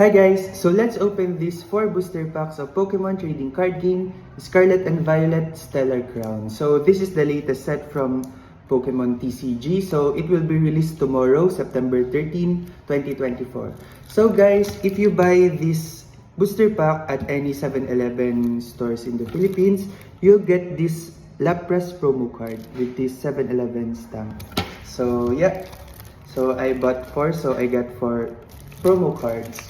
Hi guys! So let's open these 4 booster packs of Pokemon trading card game, Scarlet and Violet Stellar Crown. So this is the latest set from Pokemon TCG. So it will be released tomorrow, September 13, 2024. So guys, if you buy this booster pack at any 7-Eleven stores in the Philippines, you'll get this Lapras promo card with this 7-Eleven stamp. So yeah, so I bought 4, so I got 4 promo cards.